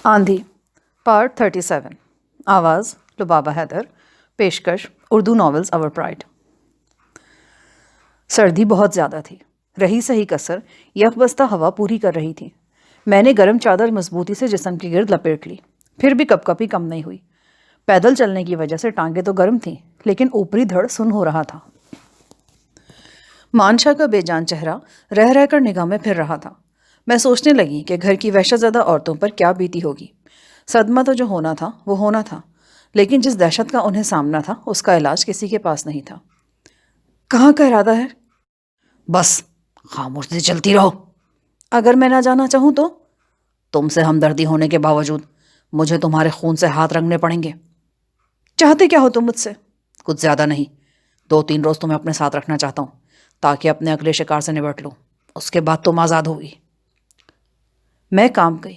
آندھی پارٹ 37 آواز لبابہ حیدر پیشکش اردو ناولز اور پرائڈ۔ سردی بہت زیادہ تھی، رہی صحیح کسر یک بستہ ہوا پوری کر رہی تھی۔ میں نے گرم چادر مضبوطی سے جسم کے گرد لپیٹ لی، پھر بھی کپ کپی کم نہیں ہوئی۔ پیدل چلنے کی وجہ سے ٹانگیں تو گرم تھیں لیکن اوپری دھڑ سن ہو رہا تھا۔ مانشا کا بے جان چہرہ رہ رہ کر نگاہ میں پھر رہا تھا۔ میں سوچنے لگی کہ گھر کی وحشت زدہ عورتوں پر کیا بیتی ہوگی۔ صدمہ تو جو ہونا تھا وہ ہونا تھا، لیکن جس دہشت کا انہیں سامنا تھا اس کا علاج کسی کے پاس نہیں تھا۔ کہاں کا ارادہ ہے؟ بس خاموش سے چلتی رہو۔ اگر میں نہ جانا چاہوں تو؟ تم سے ہمدردی ہونے کے باوجود مجھے تمہارے خون سے ہاتھ رنگنے پڑیں گے۔ چاہتے کیا ہو تم مجھ سے؟ کچھ زیادہ نہیں، 2-3 روز تمہیں اپنے ساتھ رکھنا چاہتا ہوں تاکہ اپنے اگلے شکار سے نبٹ لوں، اس کے بعد تم آزاد ہوگی۔ میں کام گئی۔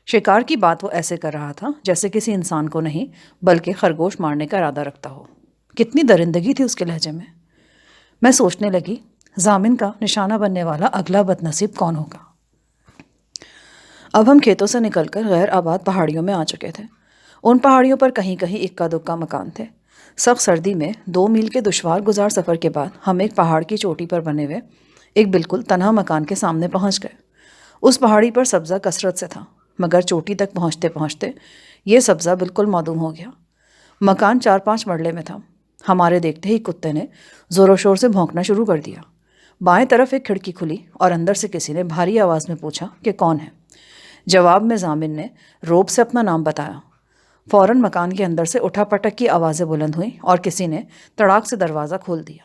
شکار کی بات وہ ایسے کر رہا تھا جیسے کسی انسان کو نہیں بلکہ خرگوش مارنے کا ارادہ رکھتا ہو۔ کتنی درندگی تھی اس کے لہجے میں۔ میں سوچنے لگی ضامن کا نشانہ بننے والا اگلا بد نصیب کون ہوگا۔ اب ہم کھیتوں سے نکل کر غیر آباد پہاڑیوں میں آ چکے تھے۔ ان پہاڑیوں پر کہیں کہیں اکا دکا مکان تھے۔ سخت سردی میں 2 میل کے دشوار گزار سفر کے بعد ہم ایک پہاڑ کی چوٹی پر بنے ہوئے ایک بالکل تنہا مکان کے سامنے پہنچ گئے۔ اس پہاڑی پر سبزہ کثرت سے تھا، مگر چوٹی تک پہنچتے پہنچتے یہ سبزہ بالکل معدوم ہو گیا۔ مکان 4-5 مرلے میں تھا۔ ہمارے دیکھتے ہی کتے نے زور و شور سے بھونکنا شروع کر دیا۔ بائیں طرف ایک کھڑکی کھلی اور اندر سے کسی نے بھاری آواز میں پوچھا کہ کون ہے۔ جواب میں ضامن نے روب سے اپنا نام بتایا۔ فوراً مکان کے اندر سے اٹھا پٹک کی آوازیں بلند ہوئیں اور کسی نے تڑاک سے دروازہ کھول دیا۔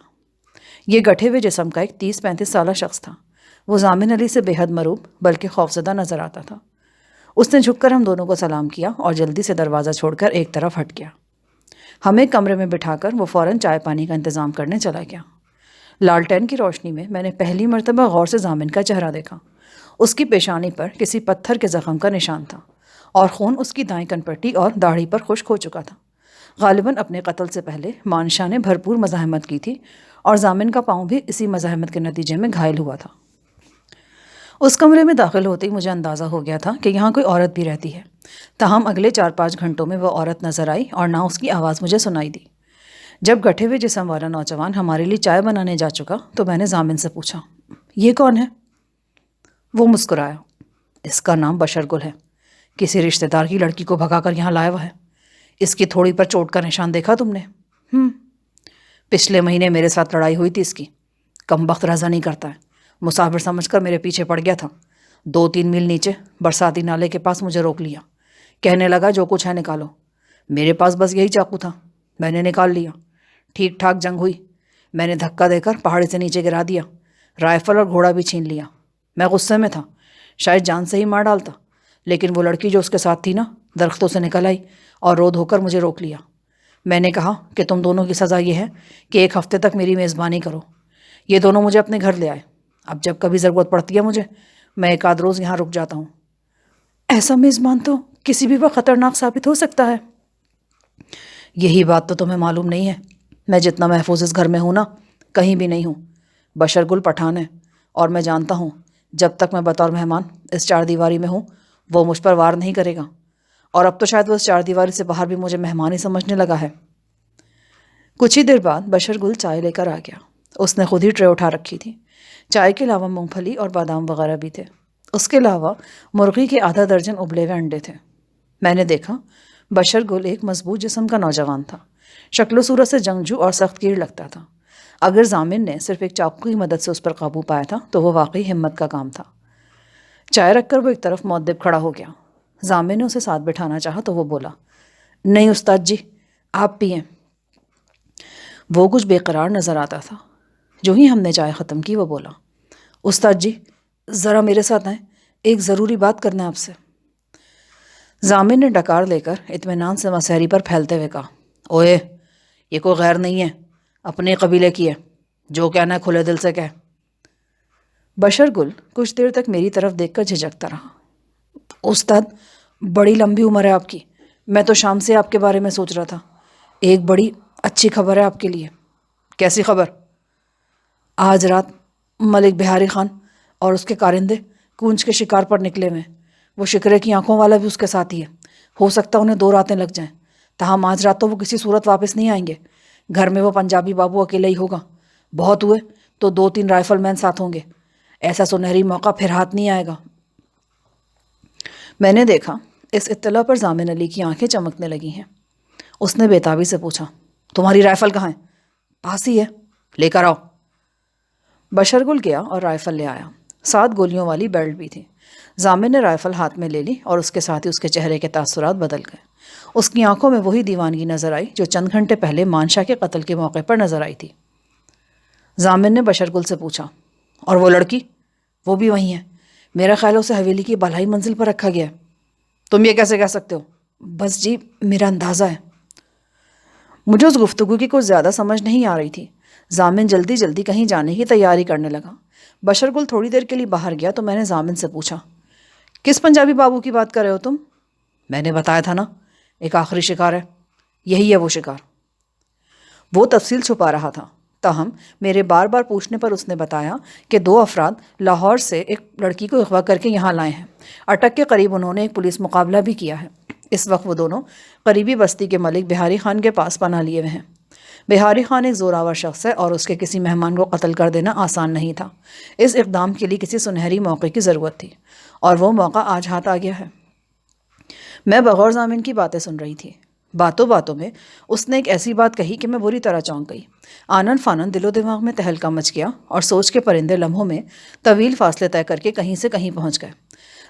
یہ گٹھے ہوئے جسم کا ایک 30-35 سالہ شخص تھا۔ وہ ضامن علی سے بے حد مروب بلکہ خوفزدہ نظر آتا تھا۔ اس نے جھک کر ہم دونوں کو سلام کیا اور جلدی سے دروازہ چھوڑ کر ایک طرف ہٹ گیا۔ ہمیں کمرے میں بٹھا کر وہ فوراً چائے پانی کا انتظام کرنے چلا گیا۔ لالٹین کی روشنی میں نے پہلی مرتبہ غور سے ضامن کا چہرہ دیکھا۔ اس کی پیشانی پر کسی پتھر کے زخم کا نشان تھا اور خون اس کی دائیں کنپٹی اور داڑھی پر خشک ہو چکا تھا۔ غالباً اپنے قتل سے پہلے مانشا نے بھرپور مزاحمت کی تھی اور ضامن کا پاؤں بھی اسی مزاحمت کے نتیجے میں گھائل ہوا تھا۔ اس کمرے میں داخل ہوتے ہی مجھے اندازہ ہو گیا تھا کہ یہاں کوئی عورت بھی رہتی ہے۔ تاہم اگلے 4-5 گھنٹوں میں وہ عورت نظر آئی اور نہ اس کی آواز مجھے سنائی دی۔ جب گٹھے ہوئے جسم والا نوجوان ہمارے لیے چائے بنانے جا چکا تو میں نے ضامن سے پوچھا، یہ کون ہے؟ وہ مسکرایا، اس کا نام بشر گل ہے، کسی رشتہ دار کی لڑکی کو بھگا کر یہاں لایا ہوا ہے۔ اس کی تھوڑی پر چوٹ کا نشان دیکھا تم نے؟ پچھلے مہینے میرے ساتھ لڑائی ہوئی تھی اس کی۔ کمبخت رضا نہیں کرتا ہے، مسافر سمجھ کر میرے پیچھے پڑ گیا تھا۔ 2-3 میل نیچے برساتی نالے کے پاس مجھے روک لیا، کہنے لگا جو کچھ ہے نکالو۔ میرے پاس بس یہی چاقو تھا، میں نے نکال لیا۔ ٹھیک ٹھاک جنگ ہوئی، میں نے دھکا دے کر پہاڑی سے نیچے گرا دیا، رائفل اور گھوڑا بھی چھین لیا۔ میں غصے میں تھا، شاید جان سے ہی مار ڈالتا، لیکن وہ لڑکی جو اس کے ساتھ تھی نا درختوں سے نکل آئی اور رو دھو کر مجھے روک لیا۔ میں نے کہا کہ تم دونوں کی سزا یہ ہے کہ 1 ہفتے تک میری میزبانی کرو۔ یہ دونوں مجھے اپنے گھر لے آئے۔ اب جب کبھی ضرورت پڑتی ہے مجھے، میں 1 روز یہاں رک جاتا ہوں۔ ایسا میزبان تو کسی بھی وقت خطرناک ثابت ہو سکتا ہے۔ یہی بات تو تمہیں معلوم نہیں ہے، میں جتنا محفوظ اس گھر میں ہوں نا کہیں بھی نہیں ہوں۔ بشر گل پٹھان ہے اور میں جانتا ہوں جب تک میں بطور مہمان اس 4 دیواری میں ہوں وہ مجھ پر وار نہیں کرے گا، اور اب تو شاید وہ اس 4 دیواری سے باہر بھی مجھے مہمان ہی سمجھنے لگا ہے۔ کچھ ہی دیر بعد بشر گل چائے لے کر آ گیا۔ اس نے خود ہی ٹرے اٹھا رکھی تھی۔ چائے کے علاوہ مونگ پھلی اور بادام وغیرہ بھی تھے۔ اس کے علاوہ مرغی کے آدھا درجن ابلے ہوئے انڈے تھے۔ میں نے دیکھا بشر گل ایک مضبوط جسم کا نوجوان تھا، شکل و صورت سے جنگجو اور سخت گیر لگتا تھا۔ اگر ضامن نے صرف ایک چاقو کی مدد سے اس پر قابو پایا تھا تو وہ واقعی ہمت کا کام تھا۔ چائے رکھ کر وہ ایک طرف مؤدب کھڑا ہو گیا۔ ضامن نے اسے ساتھ بٹھانا چاہا تو وہ بولا، نہیں استاد جی، آپ پئیں۔ وہ کچھ بے قرار نظر آتا تھا۔ جو ہی ہم نے چائے ختم کی وہ بولا، استاد جی ذرا میرے ساتھ آئیں، ایک ضروری بات کرنا ہے آپ سے۔ ضامن نے ڈکار لے کر اطمینان سے مسحری پر پھیلتے ہوئے کہا، اوئے یہ کوئی غیر نہیں ہے، اپنے قبیلے کی ہے، جو کہنا ہے کھلے دل سے کہہ۔ بشر گل کچھ دیر تک میری طرف دیکھ کر جھجکتا رہا۔ استاد بڑی لمبی عمر ہے آپ کی، میں تو شام سے آپ کے بارے میں سوچ رہا تھا، ایک بڑی اچھی خبر ہے آپ کے لیے۔ کیسی خبر؟ آج رات ملک بہاری خان اور اس کے کارندے کونچ کے شکار پر نکلے ہوئے، وہ شکرے کی آنکھوں والا بھی اس کے ساتھ ہی ہے. ہو سکتا انہیں 2 راتیں لگ جائیں. تاہم آج رات تو وہ کسی صورت واپس نہیں آئیں گے. گھر میں وہ پنجابی بابو اکیلا ہی ہوگا. بہت ہوئے تو 2-3 رائفل مین ساتھ ہوں گے. ایسا سنہری موقع پھر ہاتھ نہیں آئے گا. میں نے دیکھا اس اطلاع پر ضامن علی کی آنکھیں چمکنے لگی ہیں. اس نے بےتابی سے پوچھا، تمہاری رائفل کہاں ہے؟ پاس ہی ہے، لے کر آؤ. بشرگل گیا اور رائفل لے آیا. 7 گولیوں والی بیلٹ بھی تھی. ضامن نے رائفل ہاتھ میں لے لی اور اس کے ساتھ ہی اس کے چہرے کے تاثرات بدل گئے. اس کی آنکھوں میں وہی دیوانگی نظر آئی جو چند گھنٹے پہلے مانشا کے قتل کے موقع پر نظر آئی تھی. ضامن نے بشرگل سے پوچھا، اور وہ لڑکی؟ وہ بھی وہیں ہے. میرا خیال اسے حویلی کی بالائی منزل پر رکھا گیا ہے. تم یہ کیسے کہہ سکتے ہو؟ بس جی، میرا اندازہ ہے. مجھے اس گفتگو کی کچھ زیادہ سمجھ نہیں آ رہی تھی. ضامن جلدی جلدی کہیں جانے کی تیاری کرنے لگا. بشرگل تھوڑی دیر کے لیے باہر گیا تو میں نے ضامن سے پوچھا، کس پنجابی بابو کی بات کر رہے ہو تم؟ میں نے بتایا تھا نا، ایک آخری شکار ہے. یہی ہے وہ شکار. وہ تفصیل چھپا رہا تھا. تاہم میرے بار بار پوچھنے پر اس نے بتایا کہ 2 افراد لاہور سے ایک لڑکی کو اغوا کر کے یہاں لائے ہیں. اٹک کے قریب انہوں نے ایک پولیس مقابلہ بھی کیا ہے. اس وقت وہ دونوں قریبی بستی کے ملک بہاری خان کے پاس پناہ لیے ہوئے ہیں. بہاری خان ایک زوراور شخص ہے اور اس کے کسی مہمان کو قتل کر دینا آسان نہیں تھا. اس اقدام کے لیے کسی سنہری موقع کی ضرورت تھی اور وہ موقع آج ہاتھ آ گیا ہے. میں بغور ضامن کی باتیں سن رہی تھی. باتوں باتوں میں اس نے ایک ایسی بات کہی کہ میں بری طرح چونک گئی. آنن فانن دل و دماغ میں تہلکا مچ گیا اور سوچ کے پرندے لمحوں میں طویل فاصلے طے کر کے کہیں سے کہیں پہنچ گئے.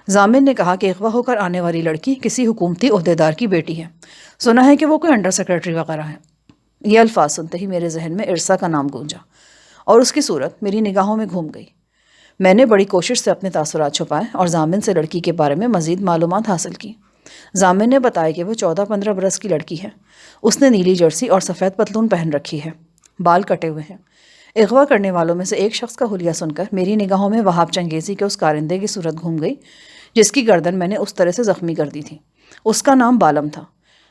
ضامن نے کہا کہ اغوا ہو کر آنے والی لڑکی کسی حکومتی عہدیدار کی بیٹی ہے. سنا ہے کہ وہ کوئی انڈر سیکرٹری وغیرہ ہے. یہ الفاظ سنتے ہی میرے ذہن میں ارسا کا نام گونجا اور اس کی صورت میری نگاہوں میں گھوم گئی. میں نے بڑی کوشش سے اپنے تاثرات چھپائے اور ضامن سے لڑکی کے بارے میں مزید معلومات حاصل کی. ضامن نے بتایا کہ وہ 14-15 برس کی لڑکی ہے. اس نے نیلی جرسی اور سفید پتلون پہن رکھی ہے. بال کٹے ہوئے ہیں. اغوا کرنے والوں میں سے ایک شخص کا حلیہ سن کر میری نگاہوں میں وہاب چنگیزی کے اس کارندے کی صورت گھوم گئی جس کی گردن میں نے اس طرح سے زخمی کر دی تھی. اس کا نام بالم تھا.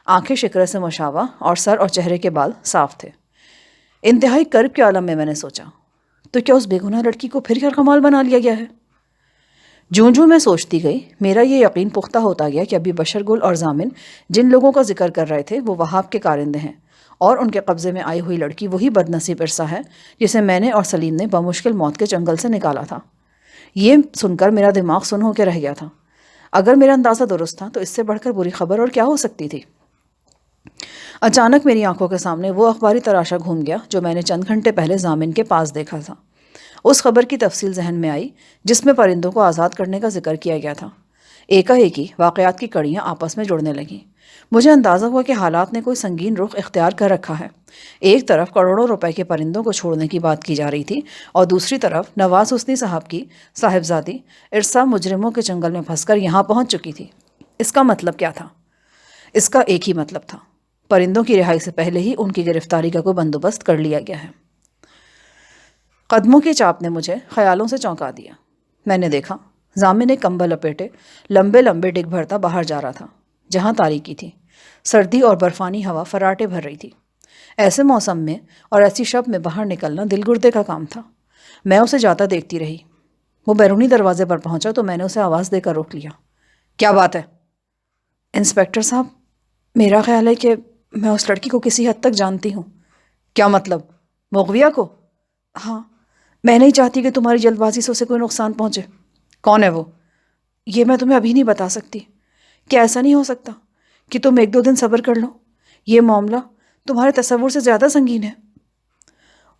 آنکھیں شکرے سے مشابہ اور سر اور چہرے کے بال صاف تھے. انتہائی کرب کے عالم میں نے سوچا، تو کیا اس بے گناہ لڑکی کو پھر یرغمال بنا لیا گیا ہے؟ جوں جوں میں سوچتی گئی میرا یہ یقین پختہ ہوتا گیا کہ ابھی بشرگل اور ضامن جن لوگوں کا ذکر کر رہے تھے وہ وہاب کے کارندے ہیں اور ان کے قبضے میں آئی ہوئی لڑکی وہی بدنصیب ارسا ہے جسے میں نے اور سلیم نے بمشکل موت کے چنگل سے نکالا تھا. یہ سن کر میرا دماغ سن ہو کے رہ گیا تھا. اگر میرا اندازہ درست تھا تو اس سے بڑھ کر بری خبر اور کیا ہو سکتی تھی؟ اچانک میری آنکھوں کے سامنے وہ اخباری تراشا گھوم گیا جو میں نے چند گھنٹے پہلے ضامن کے پاس دیکھا تھا. اس خبر کی تفصیل ذہن میں آئی جس میں پرندوں کو آزاد کرنے کا ذکر کیا گیا تھا. ایک واقعات کی کڑیاں آپس میں جڑنے لگیں. مجھے اندازہ ہوا کہ حالات نے کوئی سنگین رخ اختیار کر رکھا ہے. ایک طرف کروڑوں روپے کے پرندوں کو چھوڑنے کی بات کی جا رہی تھی اور دوسری طرف نواز حسنی صاحب کی صاحبزادی ارسا مجرموں کے چنگل میں پھنس کر یہاں پہنچ چکی تھی. اس کا مطلب کیا تھا؟ اس کا ایک ہی مطلب تھا، پرندوں کی رہائی سے پہلے ہی ان کی گرفتاری کا کوئی بندوبست کر لیا گیا ہے. قدموں کی چاپ نے مجھے خیالوں سے چونکا دیا. میں نے دیکھا ضامن ایک کمبل لپیٹے لمبے لمبے ڈگ بھرتا باہر جا رہا تھا جہاں تاریکی تھی. سردی اور برفانی ہوا فراٹے بھر رہی تھی. ایسے موسم میں اور ایسی شب میں باہر نکلنا دل گردے کا کام تھا. میں اسے جاتا دیکھتی رہی. وہ بیرونی دروازے پر پہنچا تو میں نے اسے آواز دے کر روک لیا. کیا بات ہے؟ انسپکٹر صاحب، میرا خیال ہے کہ میں اس لڑکی کو کسی حد تک جانتی ہوں. کیا مطلب؟ مغویہ کو؟ ہاں. میں نہیں چاہتی کہ تمہاری جلد بازی سے اسے کوئی نقصان پہنچے. کون ہے وہ؟ یہ میں تمہیں ابھی نہیں بتا سکتی. کیا ایسا نہیں ہو سکتا کہ تم 1-2 دن صبر کر لو؟ یہ معاملہ تمہارے تصور سے زیادہ سنگین ہے.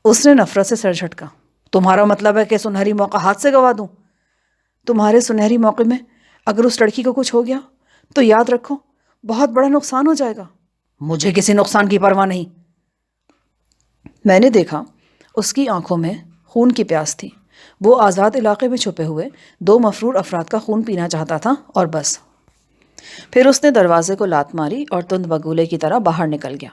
اس نے نفرت سے سر جھٹکا. تمہارا مطلب ہے کہ سنہری موقع ہاتھ سے گوا دوں؟ تمہارے سنہری موقع میں اگر اس لڑکی کو کچھ ہو گیا تو یاد رکھو بہت بڑا نقصان ہو جائے گا. مجھے کسی نقصان کی پرواہ نہیں. میں نے دیکھا اس کی آنکھوں میں خون کی پیاس تھی. وہ آزاد علاقے میں چھپے ہوئے 2 مفرور افراد کا خون پینا چاہتا تھا اور بس. پھر اس نے دروازے کو لات ماری اور تند بگولے کی طرح باہر نکل گیا.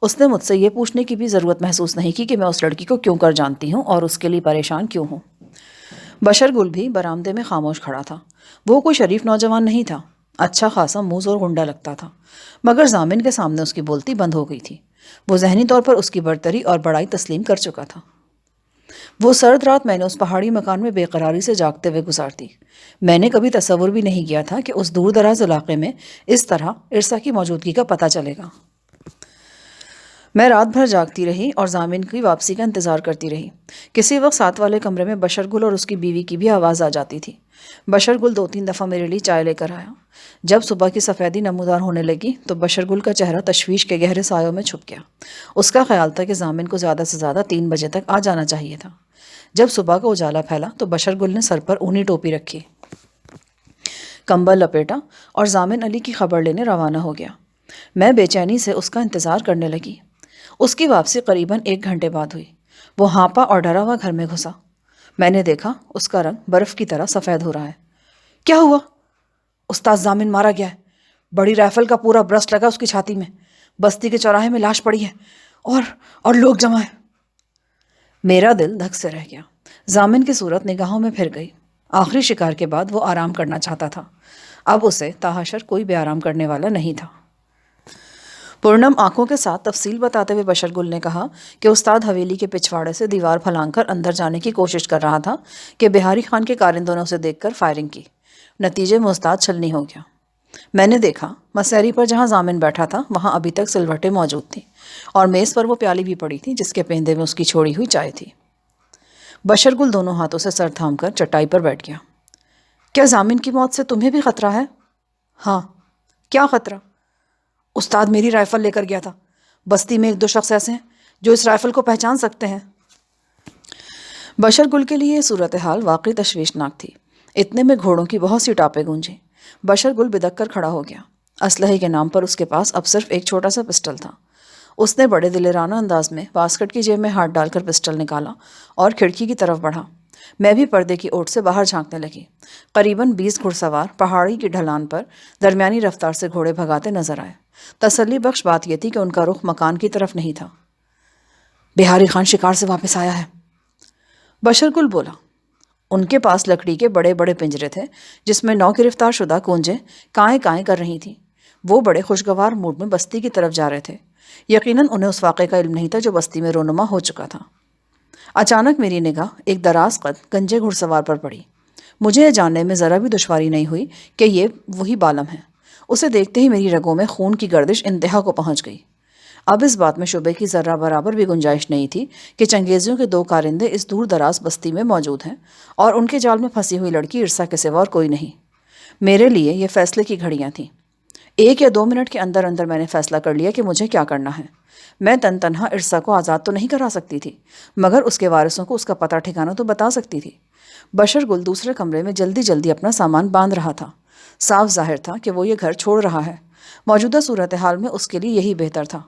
اس نے مجھ سے یہ پوچھنے کی بھی ضرورت محسوس نہیں کی کہ میں اس لڑکی کو کیوں کر جانتی ہوں اور اس کے لیے پریشان کیوں ہوں. بشرگل بھی برآمدے میں خاموش کھڑا تھا. وہ کوئی شریف نوجوان نہیں تھا. اچھا خاصا موز اور گنڈا لگتا تھا مگر ضامن کے سامنے اس کی بولتی بند ہو گئی تھی. وہ ذہنی طور پر اس کی برتری اور بڑائی تسلیم کر چکا تھا. وہ سرد رات میں نے اس پہاڑی مکان میں بے قراری سے جاگتے ہوئے گزار دی۔ میں نے کبھی تصور بھی نہیں کیا تھا کہ اس دور دراز علاقے میں اس طرح ارسا کی موجودگی کا پتہ چلے گا۔ میں رات بھر جاگتی رہی اور ضامن کی واپسی کا انتظار کرتی رہی۔ کسی وقت ساتھ والے کمرے میں بشر گل اور اس کی بیوی کی بھی آواز آ جاتی تھی۔ بشر گل 2-3 دفعہ میرے لیے چائے لے کر آیا۔ جب صبح کی سفیدی نمودار ہونے لگی تو بشر گل کا چہرہ تشویش کے گہرے سایوں میں چھپ گیا۔ اس کا خیال تھا کہ ضامن کو زیادہ سے زیادہ 3 بجے تک آ جانا چاہیے تھا۔ جب صبح کا اجالا پھیلا تو بشر گل نے سر پر اونی ٹوپی رکھی، کمبل لپیٹا اور ضامن علی کی خبر لینے روانہ ہو گیا۔ میں بے چینی سے اس کا انتظار کرنے لگی۔ اس کی واپسی قریباً 1 گھنٹے بعد ہوئی۔ وہ ہانپا اور ڈرا ہوا گھر میں گھسا۔ میں نے دیکھا اس کا رنگ برف کی طرح سفید ہو رہا ہے۔ کیا ہوا؟ استاد ضامن مارا گیا ہے۔ بڑی رائفل کا پورا برسٹ لگا اس کی چھاتی میں۔ بستی کے چوراہے میں لاش پڑی ہے اور لوگ جمع ہیں۔ میرا دل دھک سے رہ گیا۔ ضامن کی صورت نگاہوں میں پھر گئی۔ آخری شکار کے بعد وہ آرام کرنا چاہتا تھا۔ اب اسے تاحشر کوئی بھی آرام کرنے والا نہیں تھا۔ پورنم آنکھوں کے ساتھ تفصیل بتاتے ہوئے بشر گل نے کہا کہ استاد حویلی کے پچھواڑے سے دیوار پھلانگ کر اندر جانے کی کوشش کر رہا تھا کہ بہاری خان کے کارندوں نے اسے دیکھ کر فائرنگ کی۔ نتیجے میں استاد چھلنی ہو گیا۔ میں نے دیکھا مسیری پر جہاں ضامن بیٹھا تھا وہاں ابھی تک سلوٹیں موجود تھیں اور میز پر وہ پیالی بھی پڑی تھی جس کے پیندے میں اس کی چھوڑی ہوئی چائے تھی۔ بشر گل دونوں ہاتھوں سے سر تھام کر چٹائی پر بیٹھ گیا۔ کیا ضامن کی موت سے تمہیں بھی خطرہ ہے؟ ہاں۔ کیا خطرہ؟ استاد میری رائفل لے کر گیا تھا۔ بستی میں 1-2 شخص ایسے ہیں جو اس رائفل کو پہچان سکتے ہیں۔ بشر گل کے لیے یہ صورتحال واقعی تشویشناک تھی۔ اتنے میں گھوڑوں کی بہت سی ٹاپیں گونجیں۔ بشر گل بدک کر کھڑا ہو گیا۔ اسلحے کے نام پر اس کے پاس اب صرف ایک چھوٹا سا پسٹل تھا۔ اس نے بڑے دلیرانہ انداز میں واسکٹ کی جیب میں ہاتھ ڈال کر پسٹل نکالا اور کھڑکی کی طرف بڑھا۔ میں بھی پردے کی اوٹ سے باہر جھانکنے لگی۔ قریباً 20 گھڑ سوار پہاڑی کی ڈھلان پر درمیانی رفتار سے گھوڑے بھگاتے نظر آئے۔ تسلی بخش بات یہ تھی کہ ان کا رخ مکان کی طرف نہیں تھا۔ بہاری خان شکار سے واپس آیا ہے، بشر گل بولا۔ ان کے پاس لکڑی کے بڑے بڑے پنجرے تھے جس میں 9 گرفتار شدہ کونجیں کائیں کائیں کر رہی تھیں۔ وہ بڑے خوشگوار موڈ میں بستی کی طرف جا رہے تھے۔ یقیناً انہیں اس واقعے کا علم نہیں تھا جو بستی میں رونما ہو چکا تھا۔ اچانک میری نگاہ ایک دراز قد گنجے گھڑ سوار پر پڑی۔ مجھے یہ جاننے میں ذرا بھی دشواری نہیں ہوئی کہ یہ وہی بالم ہے۔ اسے دیکھتے ہی میری رگوں میں خون کی گردش انتہا کو پہنچ گئی۔ اب اس بات میں شبے کی ذرہ برابر بھی گنجائش نہیں تھی کہ چنگیزیوں کے 2 کارندے اس دور دراز بستی میں موجود ہیں اور ان کے جال میں پھنسی ہوئی لڑکی ارسا کے سوا اور کوئی نہیں۔ میرے لیے یہ فیصلے کی گھڑیاں تھیں۔ 1 یا 2 منٹ کے اندر اندر میں نے فیصلہ کر لیا کہ مجھے کیا کرنا ہے۔ میں تنہا ارسا کو آزاد تو نہیں کرا سکتی تھی مگر اس کے وارثوں کو اس کا پتہ ٹھکانہ تو بتا سکتی تھی۔ بشر گل دوسرے کمرے میں جلدی جلدی اپنا سامان باندھ رہا تھا۔ صاف ظاہر تھا کہ وہ یہ گھر چھوڑ رہا ہے۔ موجودہ صورتحال میں اس کے لیے یہی بہتر تھا۔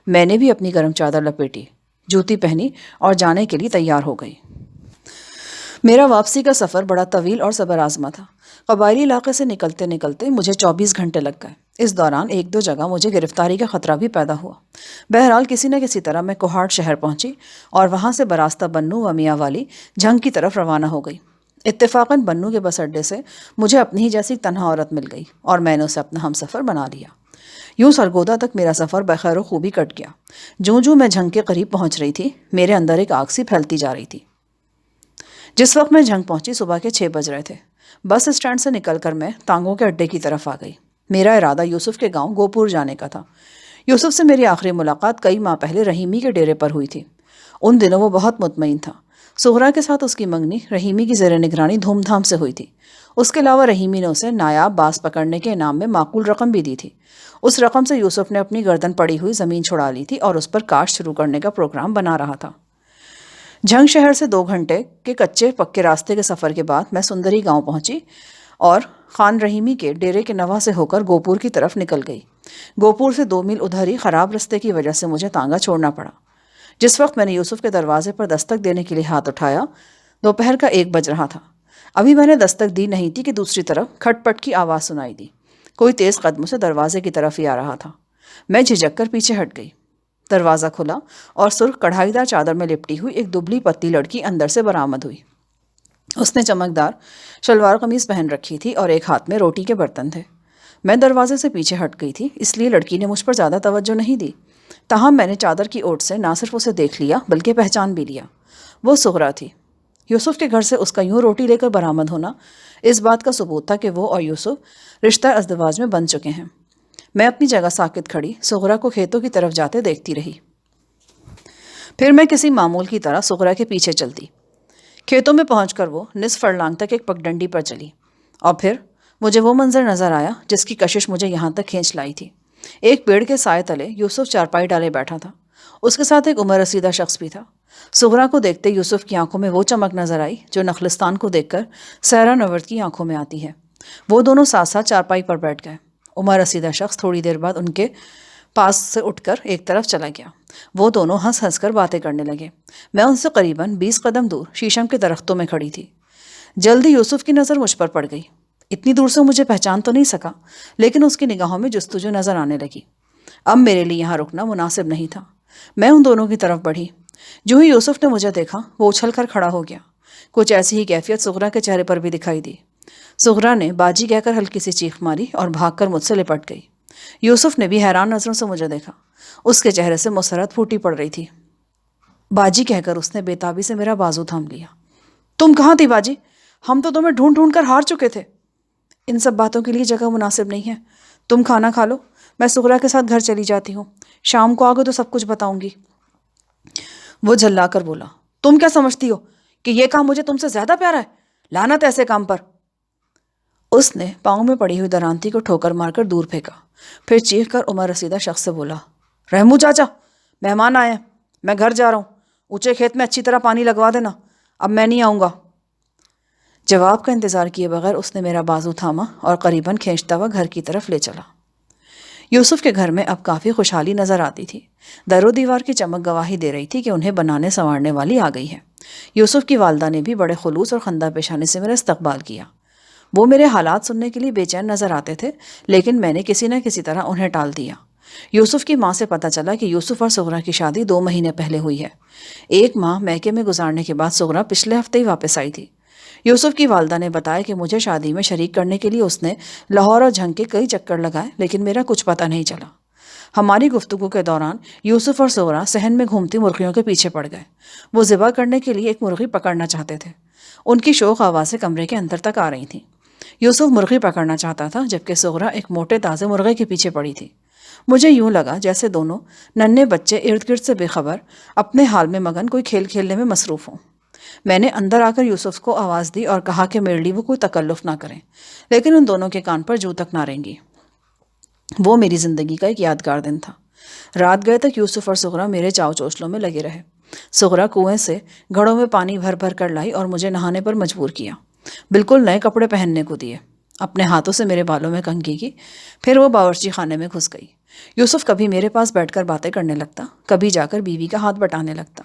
میں نے بھی اپنی گرم چادر لپیٹی، جوتی پہنی اور جانے کے لیے تیار ہو گئی۔ میرا واپسی کا سفر بڑا طویل اور صبر آزما تھا۔ قبائلی علاقے سے نکلتے نکلتے مجھے 24 گھنٹے لگ گئے۔ اس دوران 1-2 جگہ مجھے گرفتاری کا خطرہ بھی پیدا ہوا۔ بہرحال کسی نہ کسی طرح میں کوہاٹ شہر پہنچی اور وہاں سے براستہ بنو و میاں والی جھنگ کی طرف روانہ ہو گئی۔ اتفاقاً بنو کے بس اڈے سے مجھے اپنی ہی جیسی تنہا عورت مل گئی اور میں نے اسے اپنا ہم سفر بنا لیا۔ یوں سرگودا تک میرا سفر بخیر و خوبی کٹ گیا۔ جوں میں جھنگ کے قریب پہنچ رہی تھی میرے اندر ایک آگ سی پھیلتی جا رہی تھی۔ جس وقت میں جھنگ پہنچی صبح کے 6 بج رہے تھے۔ بس اسٹینڈ سے نکل کر میں ٹانگوں کے اڈے کی طرف آ گئی۔ میرا ارادہ یوسف کے گاؤں گوپور جانے کا تھا۔ یوسف سے میری آخری ملاقات کئی ماہ پہلے رحیمی کے ڈیرے پر ہوئی تھی۔ ان دنوں وہ بہت مطمئن تھا۔ سغرا کے ساتھ اس کی منگنی رحیمی کی زیر نگرانی دھوم دھام سے ہوئی تھی۔ اس کے علاوہ رحیمی نے اسے نایاب باز پکڑنے کے انعام میں معقول رقم بھی دی تھی۔ اس رقم سے یوسف نے اپنی گردن پڑی ہوئی زمین چھڑا لی تھی اور اس پر کاشت شروع کرنے کا پروگرام بنا رہا تھا۔ جھنگ شہر سے 2 گھنٹے کے کچے پکے راستے کے سفر کے بعد میں سندری گاؤں پہنچی اور خان رحیمی کے ڈیرے کے نواح سے ہو کر گوپور کی طرف نکل گئی۔ گوپور سے 2 میل ادھر ہی خراب رستے کی وجہ سے مجھے تانگا چھوڑنا پڑا۔ جس وقت میں نے یوسف کے دروازے پر دستک دینے کے لیے ہاتھ اٹھایا دوپہر کا 1 بج رہا تھا۔ ابھی میں نے دستک دی نہیں تھی کہ دوسری طرف کھٹ پٹ کی آواز سنائی دی۔ کوئی تیز قدموں سے دروازے کی طرف ہی آ رہا تھا۔ میں جھجک کر پیچھے ہٹ گئی۔ دروازہ کھلا اور سرخ کڑھائی دار چادر میں لپٹی ہوئی ایک دبلی پتلی لڑکی اندر سے برآمد ہوئی۔ اس نے چمکدار شلوار قمیض پہن رکھی تھی اور ایک ہاتھ میں روٹی کے برتن تھے۔ میں دروازے سے پیچھے ہٹ گئی تھی اس لیے لڑکی نے مجھ پر زیادہ توجہ نہیں دی۔ تاہم میں نے چادر کی اوٹ سے نہ صرف اسے دیکھ لیا بلکہ پہچان بھی لیا۔ وہ سغرا تھی۔ یوسف کے گھر سے اس کا یوں روٹی لے کر برآمد ہونا اس بات کا ثبوت تھا کہ وہ اور یوسف رشتہ ازدواج میں بن چکے ہیں۔ میں اپنی جگہ ساکت کھڑی صغرا کو کھیتوں کی طرف جاتے دیکھتی رہی۔ پھر میں کسی معمول کی طرح صغرا کے پیچھے چلتی۔ کھیتوں میں پہنچ کر وہ نصف فرلانگ تک ایک پگڈنڈی پر چلی، اور پھر مجھے وہ منظر نظر آیا جس کی کشش مجھے یہاں تک کھینچ لائی تھی۔ ایک پیڑ کے سائے تلے یوسف چارپائی ڈالے بیٹھا تھا، اس کے ساتھ ایک عمر رسیدہ شخص بھی تھا۔ صغرا کو دیکھتے یوسف کی آنکھوں میں وہ چمک نظر آئی جو نخلستان کو دیکھ کر سہرا نورد کی آنکھوں میں آتی ہے۔ وہ دونوں ساتھ ساتھ چارپائی پر بیٹھ گئے۔ عمر رسیدہ شخص تھوڑی دیر بعد ان کے پاس سے اٹھ کر ایک طرف چلا گیا۔ وہ دونوں ہنس ہنس کر باتیں کرنے لگے۔ میں ان سے قریباً 20 قدم دور شیشم کے درختوں میں کھڑی تھی۔ جلدی یوسف کی نظر مجھ پر پڑ گئی۔ اتنی دور سے مجھے پہچان تو نہیں سکا، لیکن اس کی نگاہوں میں جستجو نظر آنے لگی۔ اب میرے لیے یہاں رکنا مناسب نہیں تھا۔ میں ان دونوں کی طرف بڑھی۔ جو ہی یوسف نے مجھے دیکھا وہ اچھل کر کھڑا ہو گیا۔ کچھ ایسی ہی کیفیت صغرا کے چہرے پر بھی دکھائی دی۔ صغرا نے باجی کہہ کر ہلکی سی چیخ ماری اور بھاگ کر مجھ سے لپٹ گئی۔ یوسف نے بھی حیران نظروں سے مجھے دیکھا۔ اس کے چہرے سے مسرت پھوٹی پڑ رہی تھی۔ باجی کہہ کر اس نے بے تابی سے میرا بازو تھام لیا۔ تم کہاں تھی باجی؟ ہم تو تمہیں ڈھونڈ ڈھونڈ کر ہار چکے تھے۔ ان سب باتوں کے لیے جگہ مناسب نہیں ہے، تم کھانا کھا لو، میں صغرا کے ساتھ گھر چلی جاتی ہوں، شام کو آگے تو سب کچھ بتاؤں گی۔ وہ جھلا کر بولا، تم کیا سمجھتی ہو کہ یہ کام مجھے تم سے زیادہ پیارا ہے؟ لعنت ایسے کام پر۔ اس نے پاؤں میں پڑی ہوئی درانتی کو ٹھوکر مار کر دور پھینکا، پھر چیخ کر عمر رسیدہ شخص سے بولا، رحمو چاچا، مہمان آئے ہیں، میں گھر جا رہا ہوں، اونچے کھیت میں اچھی طرح پانی لگوا دینا، اب میں نہیں آؤں گا۔ جواب کا انتظار کیے بغیر اس نے میرا بازو تھاما اور قریباً کھینچتا ہوا گھر کی طرف لے چلا۔ یوسف کے گھر میں اب کافی خوشحالی نظر آتی تھی۔ در و دیوار کی چمک گواہی دے رہی تھی کہ انہیں بنانے سنوارنے والی آ گئی ہے۔ یوسف کی والدہ نے بھی بڑے خلوص اور خندہ پیشانی سے میرا استقبال کیا۔ وہ میرے حالات سننے کے لیے بے چین نظر آتے تھے، لیکن میں نے کسی نہ کسی طرح انہیں ٹال دیا۔ یوسف کی ماں سے پتہ چلا کہ یوسف اور صغرا کی شادی 2 مہینے پہلے ہوئی ہے۔ 1 ماہ میکے میں گزارنے کے بعد صغرا پچھلے ہفتے ہی واپس آئی تھی۔ یوسف کی والدہ نے بتایا کہ مجھے شادی میں شریک کرنے کے لیے اس نے لاہور اور جھنگ کے کئی چکر لگائے، لیکن میرا کچھ پتہ نہیں چلا۔ ہماری گفتگو کے دوران یوسف اور صغرا صحن میں گھومتی مرغیوں کے پیچھے پڑ گئے۔ وہ ذبح کرنے کے لیے ایک مرغی پکڑنا چاہتے تھے۔ ان کی شوق آوازیں کمرے کے اندر تک آ رہی تھیں۔ یوسف مرغی پکڑنا چاہتا تھا، جبکہ صغرا ایک موٹے تازے مرغے کے پیچھے پڑی تھی۔ مجھے یوں لگا جیسے دونوں ننھے بچے ارد گرد سے بے خبر اپنے حال میں مگن کوئی کھیل کھیلنے میں مصروف ہوں۔ میں نے اندر آ کر یوسف کو آواز دی اور کہا کہ میرے لیے وہ کوئی تکلف نہ کریں، لیکن ان دونوں کے کان پر جوں تک نہ رہیں گی۔ وہ میری زندگی کا ایک یادگار دن تھا۔ رات گئے تک یوسف اور صغرا میرے چاو چوچلوں میں لگے رہے۔ صغرا کنویں سے گھڑوں میں پانی بھر بھر کر لائی اور مجھے نہانے پر مجبور کیا۔ بالکل نئے کپڑے پہننے کو دیے۔ اپنے ہاتھوں سے میرے بالوں میں کنگھی کی، پھر وہ باورچی خانے میں گھس گئی۔ یوسف کبھی میرے پاس بیٹھ کر باتیں کرنے لگتا، کبھی جا کر بیوی کا ہاتھ بٹانے لگتا۔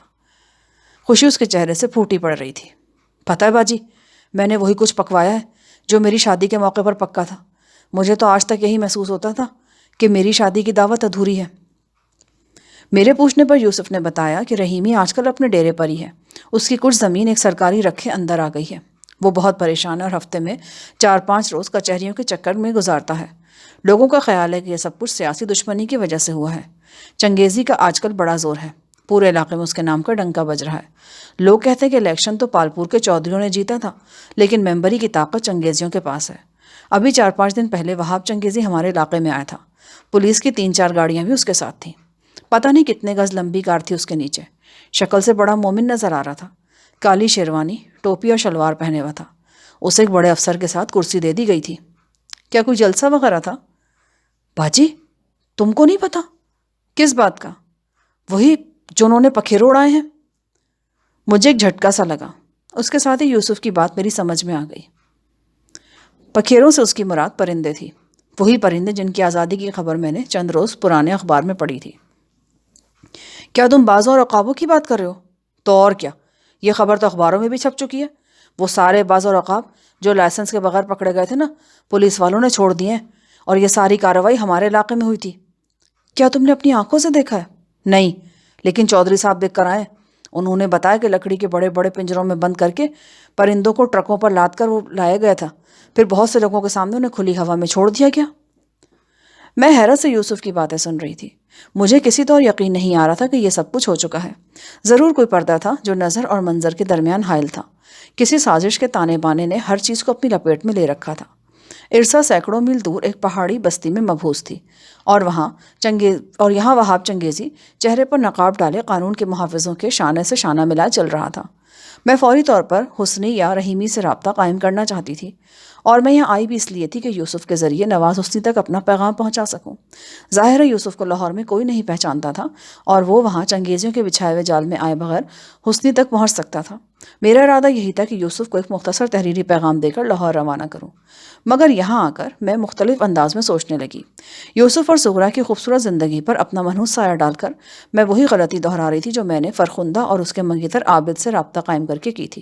خوشی اس کے چہرے سے پھوٹی پڑ رہی تھی۔ پتہ ہے باجی، میں نے وہی کچھ پکوایا ہے جو میری شادی کے موقع پر پکا تھا۔ مجھے تو آج تک یہی محسوس ہوتا تھا کہ میری شادی کی دعوت ادھوری ہے۔ میرے پوچھنے پر یوسف نے بتایا کہ رحیمی آج کل اپنے ڈیرے پر ہی ہے۔ اس کی کچھ زمین ایک سرکاری رکھے اندر آ گئی ہے۔ وہ بہت پریشان ہے اور ہفتے میں 4-5 روز کچہریوں کے چکر میں گزارتا ہے۔ لوگوں کا خیال ہے کہ یہ سب کچھ سیاسی دشمنی کی وجہ سے ہوا ہے۔ چنگیزی کا آج کل بڑا زور ہے، پورے علاقے میں اس کے نام کا ڈنکا بج رہا ہے۔ لوگ کہتے ہیں کہ الیکشن تو پالپور کے چودھریوں نے جیتا تھا، لیکن ممبری کی طاقت چنگیزیوں کے پاس ہے۔ ابھی 4-5 دن پہلے وہاب چنگیزی ہمارے علاقے میں آیا تھا۔ پولیس کی 3-4 گاڑیاں بھی اس کے ساتھ تھیں۔ پتہ نہیں کتنے گز لمبی کار تھی اس کے نیچے۔ شکل سے بڑا مومن نظر آ رہا تھا۔ کالی شیروانی، ٹوپی اور شلوار پہنے ہوا تھا۔ اسے ایک بڑے افسر کے ساتھ کرسی دے دی گئی تھی۔ کیا کوئی جلسہ وغیرہ تھا؟ باجی، تم کو نہیں پتا؟ کس بات کا؟ وہی جو انہوں نے پکھیرو اڑائے ہیں۔ مجھے ایک جھٹکا سا لگا۔ اس کے ساتھ ہی یوسف کی بات میری سمجھ میں آ گئی۔ پکھیروں سے اس کی مراد پرندے تھی، وہی پرندے جن کی آزادی کی خبر میں نے چند روز پرانے اخبار میں پڑھی تھی۔ کیا تم بازوں اور عقابوں کی بات کر رہے ہو؟ تو اور کیا، یہ خبر تو اخباروں میں بھی چھپ چکی ہے۔ وہ سارے باز اور عقاب جو لائسنس کے بغیر پکڑے گئے تھے نا، پولیس والوں نے چھوڑ دیے ہیں، اور یہ ساری کارروائی ہمارے علاقے میں ہوئی تھی۔ کیا تم نے اپنی آنکھوں سے دیکھا ہے؟ نہیں، لیکن چودھری صاحب دیکھ کر آئے۔ انہوں نے بتایا کہ لکڑی کے بڑے بڑے پنجروں میں بند کر کے پرندوں کو ٹرکوں پر لاد کر وہ لایا گیا تھا، پھر بہت سے لوگوں کے سامنے انہیں کھلی ہوا میں چھوڑ دیا گیا۔ میں حیرت سے یوسف کی باتیں سن رہی تھی۔ مجھے کسی طور یقین نہیں آ رہا تھا کہ یہ سب کچھ ہو چکا ہے۔ ضرور کوئی پردہ تھا جو نظر اور منظر کے درمیان حائل تھا، کسی سازش کے تانے بانے نے ہر چیز کو اپنی لپیٹ میں لے رکھا تھا۔ ارسا سینکڑوں میل دور ایک پہاڑی بستی میں مبہوس تھی، اور یہاں وہاب چنگیزی چہرے پر نقاب ڈالے قانون کے محافظوں کے شانے سے شانہ ملا چل رہا تھا۔ میں فوری طور پر حسنی یا رحیمی سے رابطہ قائم کرنا چاہتی تھی، اور میں یہاں آئی بھی اس لیے تھی کہ یوسف کے ذریعے نواز حسنی تک اپنا پیغام پہنچا سکوں۔ ظاہر ہے یوسف کو لاہور میں کوئی نہیں پہچانتا تھا، اور وہ وہاں چنگیزیوں کے بچھائے ہوئے جال میں آئے بغیر حسنی تک پہنچ سکتا تھا۔ میرا ارادہ یہی تھا کہ یوسف کو ایک مختصر تحریری پیغام دے کر لاہور روانہ کروں، مگر یہاں آ کر میں مختلف انداز میں سوچنے لگی۔ یوسف اور سغرا کی خوبصورت زندگی پر اپنا منحوس سایہ ڈال کر میں وہی غلطی دہرا رہی تھی جو میں نے فرخندہ اور اس کے منگیتر عابد سے رابطہ قائم کر کے کی تھی۔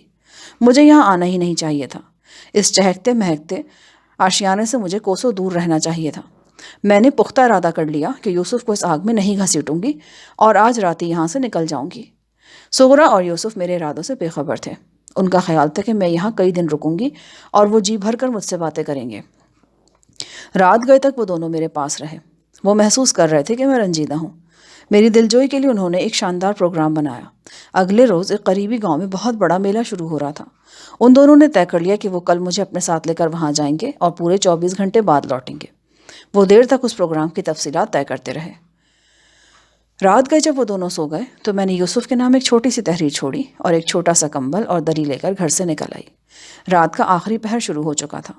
مجھے یہاں آنا ہی نہیں چاہیے تھا، اس چہکتے مہکتے آشیانے سے مجھے کوسوں دور رہنا چاہیے تھا۔ میں نے پختہ ارادہ کر لیا کہ یوسف کو اس آگ میں نہیں گھسیٹوں گی، اور آج رات ہی یہاں سے نکل جاؤں گی۔ سغرا اور یوسف میرے ارادوں سے بے خبر تھے۔ ان کا خیال تھا کہ میں یہاں کئی دن رکوں گی اور وہ جی بھر کر مجھ سے باتیں کریں گے۔ رات گئے تک وہ دونوں میرے پاس رہے۔ وہ محسوس کر رہے تھے کہ میں رنجیدہ ہوں۔ میری دلجوئی کے لیے انہوں نے ایک شاندار پروگرام بنایا۔ اگلے روز ایک قریبی گاؤں میں بہت بڑا میلہ شروع ہو رہا تھا۔ ان دونوں نے طے کر لیا کہ وہ کل مجھے اپنے ساتھ لے کر وہاں جائیں گے اور پورے 24 گھنٹے بعد لوٹیں گے۔ وہ دیر تک اس پروگرام کی تفصیلات طے کرتے رہے۔ رات گئے جب وہ دونوں سو گئے تو میں نے یوسف کے نام ایک چھوٹی سی تحریر چھوڑی اور ایک چھوٹا سا کمبل اور دری لے کر گھر سے نکل آئی۔ رات کا آخری پہر شروع ہو چکا تھا۔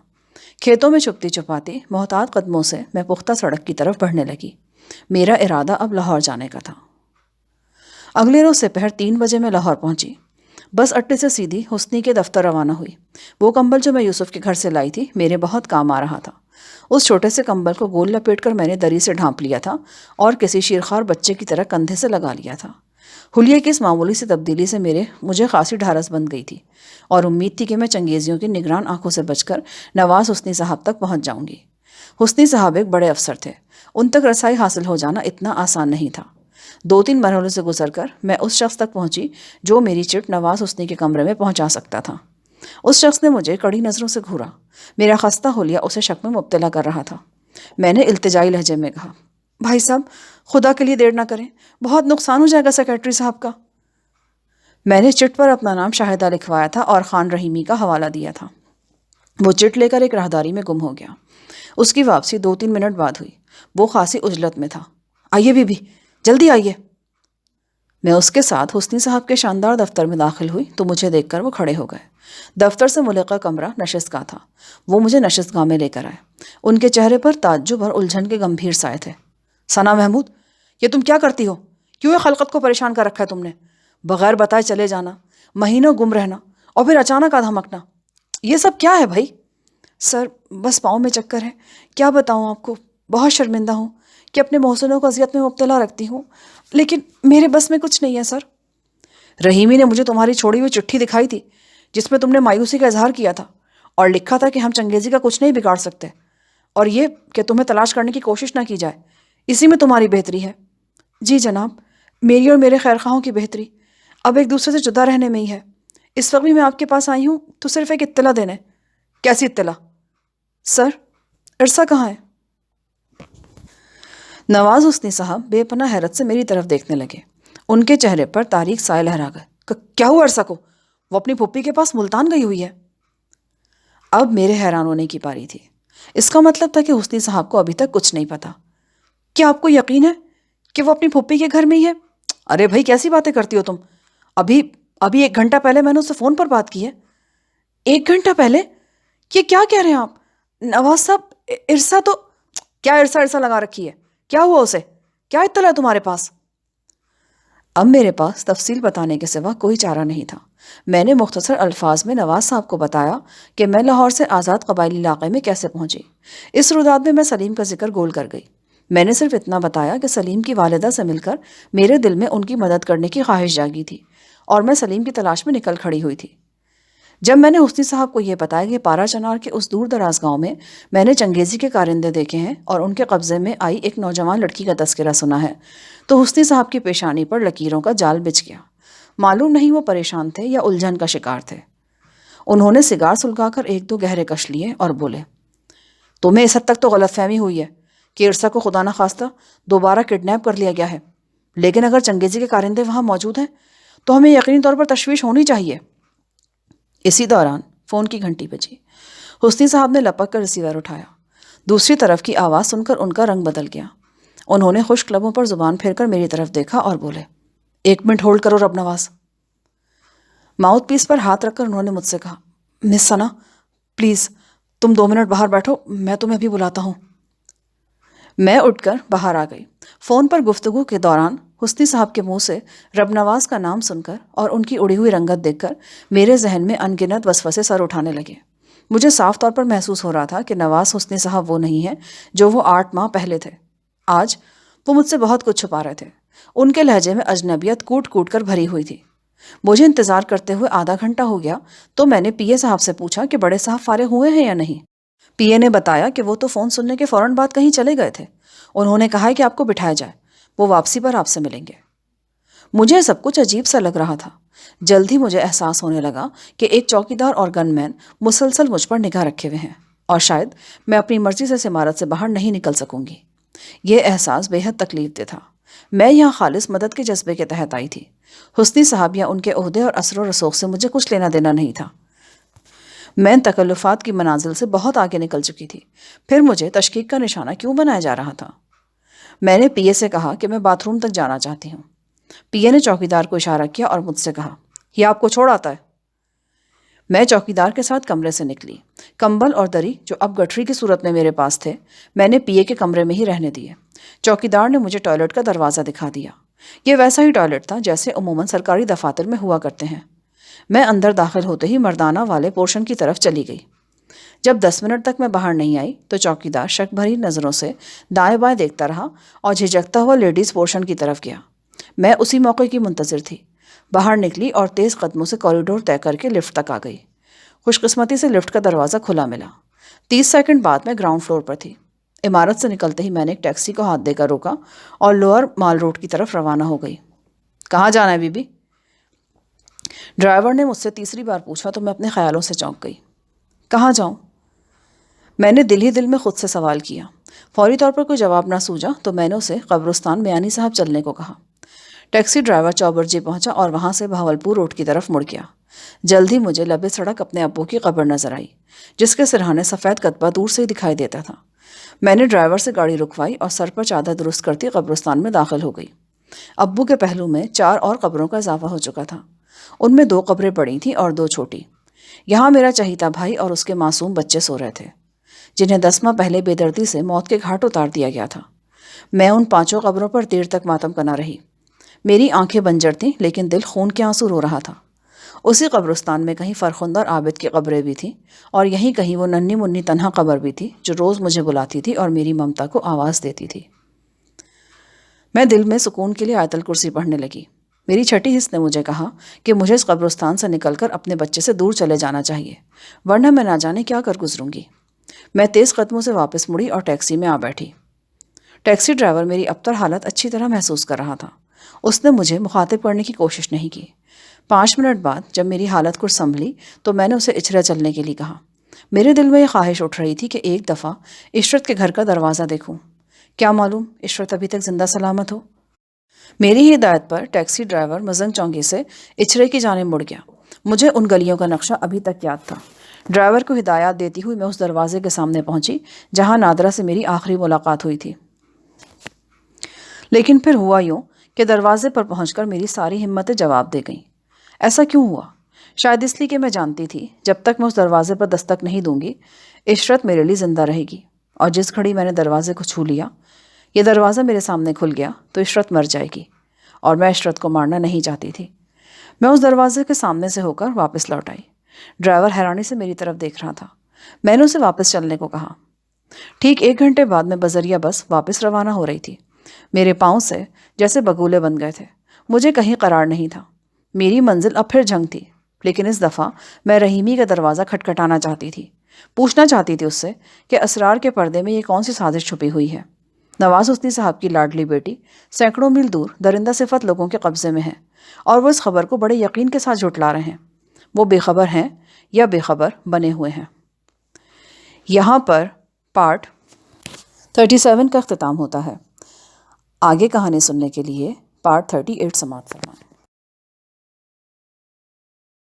کھیتوں میں چھپتی چھپاتی محتاط قدموں سے میں پختہ سڑک کی طرف بڑھنے لگی۔ میرا ارادہ اب لاہور جانے کا تھا۔ اگلے روز سپہر 3 بجے میں لاہور پہنچی۔ بس اڈے سے سیدھی حسنی کے دفتر روانہ ہوئی۔ وہ کمبل جو میں یوسف کے گھر سے لائی تھی میرے بہت کام آ رہا تھا۔ اس چھوٹے سے کمبل کو گول لپیٹ کر میں نے دری سے ڈھانپ لیا تھا اور کسی شیرخوار بچے کی طرح کندھے سے لگا لیا تھا۔ حلیے کی اس معمولی سی تبدیلی سے مجھے خاصی ڈھارس بن گئی تھی، اور امید تھی کہ میں چنگیزیوں کی نگران آنکھوں سے بچ کر نواز حسنی صاحب تک پہنچ جاؤں گی۔ حسنی صاحب ایک بڑے افسر تھے، ان تک رسائی حاصل ہو جانا اتنا آسان نہیں تھا۔ 2-3 مرحلوں سے گزر کر میں اس شخص تک پہنچی جو میری چٹ نواز حسنی کے کمرے میں پہنچا سکتا تھا۔ اس شخص نے مجھے کڑی نظروں سے گھورا۔ میرا خستہ حلیہ اسے شک میں مبتلا کر رہا تھا۔ میں نے التجائی لہجے میں کہا، بھائی صاحب خدا کے لیے دیر نہ کریں، بہت نقصان ہو جائے گا سیکرٹری صاحب کا۔ میں نے چٹ پر اپنا نام شاہدہ لکھوایا تھا اور خان رحیمی کا حوالہ دیا تھا۔ وہ چٹ لے کر ایک راہداری میں گم ہو گیا۔ اس کی واپسی 2-3 منٹ بعد ہوئی۔ وہ خاصی عجلت میں تھا۔ آئیے بی بی، جلدی آئیے۔ میں اس کے ساتھ حسنی صاحب کے شاندار دفتر میں داخل ہوئی تو مجھے دیکھ کر وہ کھڑے ہو گئے۔ دفتر سے ملحقہ کمرہ نشست گاہ تھا۔ وہ مجھے نشست گاہ میں لے کر آئے۔ ان کے چہرے پر تعجب اور الجھن کے گمبھیر سائے تھے۔ ثنا محمود، یہ تم کیا کرتی ہو؟ کیوں یہ خلقت کو پریشان کر رکھا ہے تم نے؟ بغیر بتائے چلے جانا، مہینوں گم رہنا، اور پھر اچانک دھمکنا، یہ سب کیا ہے بھائی؟ سر بس پاؤں میں چکر ہے، کیا بتاؤں آپ کو، بہت شرمندہ ہوں کہ اپنے محسنوں کو اذیت میں مبتلا رکھتی ہوں، لیکن میرے بس میں کچھ نہیں ہے سر۔ رحیمی نے مجھے تمہاری چھوڑی ہوئی چٹھی دکھائی تھی جس میں تم نے مایوسی کا اظہار کیا تھا اور لکھا تھا کہ ہم چنگیزی کا کچھ نہیں بگاڑ سکتے، اور یہ کہ تمہیں تلاش کرنے کی کوشش نہ کی جائے، اسی میں تمہاری بہتری ہے۔ جی جناب، میری اور میرے خیرخواہوں کی بہتری اب ایک دوسرے سے جدا رہنے میں ہی ہے۔ اس وقت بھی میں آپ کے پاس آئی ہوں تو صرف ایک اطلاع دینے۔ کیسی اطلاع؟ سر ارسا کہاں ہے؟ نواز حسنی صاحب بے پناہ حیرت سے میری طرف دیکھنے لگے۔ ان کے چہرے پر تاریک سائے لہرا گئے۔ کیا ہوا ارسا کو؟ وہ اپنی پھوپھی کے پاس ملتان گئی ہوئی ہے۔ اب میرے حیران ہونے کی پاری تھی۔ اس کا مطلب تھا کہ حسنی صاحب کو ابھی تک کچھ نہیں پتا۔ کیا آپ کو یقین ہے کہ وہ اپنی پھوپھی کے گھر میں ہی ہے؟ ارے بھائی کیسی باتیں کرتی ہو تم؟ ابھی 1 گھنٹہ پہلے میں نے اس سے فون پر بات کی ہے۔ 1 گھنٹہ پہلے؟ یہ کیا کہہ رہے ہیں آپ؟ نواز صاحب، ارسا تو کیا ارسا لگا رکھی ہے؟ کیا ہوا اسے؟ کیا اطلاع ہے تمہارے پاس؟ اب میرے پاس تفصیل بتانے کے سوا کوئی چارہ نہیں تھا۔ میں نے مختصر الفاظ میں نواز صاحب کو بتایا کہ میں لاہور سے آزاد قبائلی علاقے میں کیسے پہنچی۔ اس روداد میں سلیم کا ذکر گول کر گئی۔ میں نے صرف اتنا بتایا کہ سلیم کی والدہ سے مل کر میرے دل میں ان کی مدد کرنے کی خواہش جاگی تھی اور میں سلیم کی تلاش میں نکل کھڑی ہوئی تھی۔ جب میں نے حسنی صاحب کو یہ بتایا کہ پارا چنار کے اس دور دراز گاؤں میں نے چنگیزی کے کارندے دیکھے ہیں اور ان کے قبضے میں آئی ایک نوجوان لڑکی کا تذکرہ سنا ہے، تو حسنی صاحب کی پیشانی پر لکیروں کا جال بچھ گیا۔ معلوم نہیں وہ پریشان تھے یا الجھن کا شکار تھے۔ انہوں نے سگار سلگا کر 1-2 گہرے کش لیے اور بولے، تمہیں اس حد تک تو غلط فہمی ہوئی ہے کہ ارسا کو خدا نخواستہ دوبارہ کڈنیپ کر لیا گیا ہے، لیکن اگر چنگیزی کے کارندے وہاں موجود ہیں تو ہمیں یقینی طور پر تشویش ہونی چاہیے۔ اسی دوران فون کی گھنٹی بجی۔ حسنی صاحب نے لپک کر ریسیور اٹھایا۔ دوسری طرف کی آواز سن کر ان کا رنگ بدل گیا۔ انہوں نے خشک لبوں پر زبان پھیر کر میری طرف دیکھا اور بولے، 1 منٹ ہولڈ کرو رب نواز۔ ماؤتھ پیس پر ہاتھ رکھ کر انہوں نے مجھ سے کہا، مس ثنا پلیز تم 2 منٹ باہر بیٹھو، میں تمہیں ابھی بلاتا ہوں۔ میں اٹھ کر باہر آ گئی۔ فون پر گفتگو کے دوران حسنی صاحب کے منہ سے رب نواز کا نام سن کر اور ان کی اڑی ہوئی رنگت دیکھ کر میرے ذہن میں ان گنت وسوسے سر اٹھانے لگے۔ مجھے صاف طور پر محسوس ہو رہا تھا کہ نواز حسنی صاحب وہ نہیں ہیں جو وہ 8 ماہ پہلے تھے۔ آج وہ مجھ سے بہت کچھ چھپا رہے تھے۔ ان کے لہجے میں اجنبیت کوٹ کوٹ کر بھری ہوئی تھی۔ مجھے انتظار کرتے ہوئے آدھا گھنٹہ ہو گیا تو میں نے پی اے صاحب سے پوچھا کہ بڑے صاحب فارغ ہوئے ہیں یا نہیں۔ پی اے نے بتایا کہ وہ تو فون سننے کے فوراً بعد کہیں چلے گئے تھے۔ انہوں نے کہا کہ آپ کو بٹھایا جائے، وہ واپسی پر آپ سے ملیں گے۔ مجھے سب کچھ عجیب سا لگ رہا تھا۔ جلد ہی مجھے احساس ہونے لگا کہ ایک چوکیدار اور گن مین مسلسل مجھ پر نگاہ رکھے ہوئے ہیں اور شاید میں اپنی مرضی سے اس عمارت سے باہر نہیں نکل سکوں گی۔ یہ احساس بے حد تکلیف دہ تھا۔ میں یہاں خالص مدد کے جذبے کے تحت آئی تھی۔ حسنی صاحب یا ان کے عہدے اور اثر و رسوخ سے مجھے کچھ لینا دینا نہیں تھا۔ میں تکلفات کی منازل سے بہت آگے نکل چکی تھی، پھر مجھے تشکیک کا نشانہ کیوں بنایا جا رہا تھا؟ میں نے پی اے سے کہا کہ میں باتھ روم تک جانا چاہتی ہوں۔ پی اے نے چوکیدار کو اشارہ کیا اور مجھ سے کہا، یہ آپ کو چھوڑ آتا ہے؟ میں چوکیدار کے ساتھ کمرے سے نکلی۔ کمبل اور دری جو اب گٹھری کی صورت میں میرے پاس تھے، میں نے پی اے کے کمرے میں ہی رہنے دیے۔ چوکیدار نے مجھے ٹوائلٹ کا دروازہ دکھا دیا۔ یہ ویسا ہی ٹوائلٹ تھا جیسے عموماً سرکاری دفاتر میں ہوا کرتے ہیں۔ میں اندر داخل ہوتے ہی مردانہ والے پورشن کی طرف چلی گئی۔ جب 10 منٹ تک میں باہر نہیں آئی تو چوکیدار شک بھری نظروں سے دائیں بائیں دیکھتا رہا اور جھجکتا ہوا لیڈیز پورشن کی طرف گیا۔ میں اسی موقع کی منتظر تھی۔ باہر نکلی اور تیز قدموں سے کوریڈور طے کر کے لفٹ تک آ گئی۔ خوش قسمتی سے لفٹ کا دروازہ کھلا ملا۔ 30 سیکنڈ بعد میں گراؤنڈ فلور پر تھی۔ عمارت سے نکلتے ہی میں نے ایک ٹیکسی کو ہاتھ دے کر روکا اور لوئر مال روڈ کی طرف روانہ ہو گئی۔ کہاں جانا ہے بی بی؟ ڈرائیور نے مجھ سے تیسری بار پوچھا تو میں اپنے خیالوں سے چونک گئی۔ کہاں جاؤں؟ میں نے دل ہی دل میں خود سے سوال کیا۔ فوری طور پر کوئی جواب نہ سوجا تو میں نے اسے قبرستان میانی صاحب چلنے کو کہا۔ ٹیکسی ڈرائیور چوبرجی پہنچا اور وہاں سے بہاولپور روڈ کی طرف مڑ گیا۔ جلد ہی مجھے لبے سڑک اپنے ابو کی قبر نظر آئی، جس کے سرہانے سفید کتبہ دور سے ہی دکھائی دیتا تھا۔ میں نے ڈرائیور سے گاڑی رکوائی اور سر پر چادر درست کرتی قبرستان میں داخل ہو گئی۔ ابو کے پہلو میں 4 اور قبروں کا اضافہ ہو چکا تھا۔ ان میں 2 قبریں بڑی تھیں اور 2 چھوٹی۔ یہاں میرا چہیتا بھائی اور اس کے معصوم بچے سو رہے تھے، جنہیں 10 ماہ پہلے بے دردی سے موت کے گھاٹ اتار دیا گیا تھا۔ میں ان 5 قبروں پر دیر تک ماتم کنا رہی۔ میری آنکھیں بنجر تھیں لیکن دل خون کے آنسو رو رہا تھا۔ اسی قبرستان میں کہیں فرخندہ اور عابد کی قبریں بھی تھیں اور یہیں کہیں وہ ننھی منی تنہا قبر بھی تھی جو روز مجھے بلاتی تھی اور میری ممتا کو آواز دیتی تھی۔ میں دل میں سکون کے لیے آیت الکرسی پڑھنے لگی۔ میری چھٹی حص نے مجھے کہا کہ مجھے اس قبرستان سے نکل کر اپنے بچے سے دور چلے جانا چاہیے، ورنہ میں نہ جانے کیا کر گزروں گی۔ میں تیز قدموں سے واپس مڑی اور ٹیکسی میں آ بیٹھی۔ ٹیکسی ڈرائیور میری ابتر حالت اچھی طرح محسوس کر رہا تھا۔ اس نے مجھے مخاطب کرنے کی کوشش نہیں کی۔ 5 منٹ بعد جب میری حالت کچھ سنبھلی تو میں نے اسے اچھرے چلنے کے لیے کہا۔ میرے دل میں یہ خواہش اٹھ رہی تھی کہ ایک دفعہ عشرت کے گھر کا دروازہ دیکھوں، کیا معلوم عشرت ابھی تک زندہ سلامت ہو۔ میری ہی ہدایت پر ٹیکسی ڈرائیور مزنگ چونگی سے اچھرے کی جانب مڑ گیا۔ مجھے ان گلیوں کا نقشہ ابھی تک یاد تھا۔ ڈرائیور کو ہدایات دیتی ہوئی میں اس دروازے کے سامنے پہنچی جہاں نادرہ سے میری آخری ملاقات ہوئی تھی۔ لیکن پھر ہوا یوں کہ دروازے پر پہنچ کر میری ساری ہمتیں جواب دے گئیں۔ ایسا کیوں ہوا؟ شاید اس لیے کہ میں جانتی تھی جب تک میں اس دروازے پر دستک نہیں دوں گی عشرت میرے لیے زندہ رہے گی، اور جس گھڑی میں نے دروازے کو چھو لیا، یہ دروازہ میرے سامنے کھل گیا تو عشرت مر جائے گی، اور میں عشرت کو مارنا نہیں چاہتی تھی۔ میں اس دروازے کے سامنے سے ہو کر واپس لوٹ آئی۔ ڈرائیور حیرانی سے میری طرف دیکھ رہا تھا۔ میں نے اسے واپس چلنے کو کہا۔ ٹھیک 1 گھنٹے بعد میں بذریعہ بس واپس روانہ ہو رہی تھی۔ میرے پاؤں سے جیسے بگولے بن گئے تھے۔ مجھے کہیں قرار نہیں تھا۔ میری منزل اب پھر جھنگ تھی، لیکن اس دفعہ میں رحیمی کا دروازہ کھٹکھٹانا چاہتی تھی۔ پوچھنا چاہتی تھی اس سے کہ اسرار کے پردے میں یہ کون سی سازش چھپی ہوئی ہے۔ نواز حسنی صاحب کی لاڈلی بیٹی سینکڑوں میل دور درندہ صفت لوگوں کے قبضے میں ہے، اور وہ اس خبر کو بڑے یقین کے ساتھ جھٹلا رہے ہیں۔ وہ بے خبر ہیں یا بے خبر بنے ہوئے ہیں۔ یہاں پر پارٹ 37 کا اختتام ہوتا ہے۔ آگے کہانی سننے کے لیے پارٹ 38 سماعت فرمائیں۔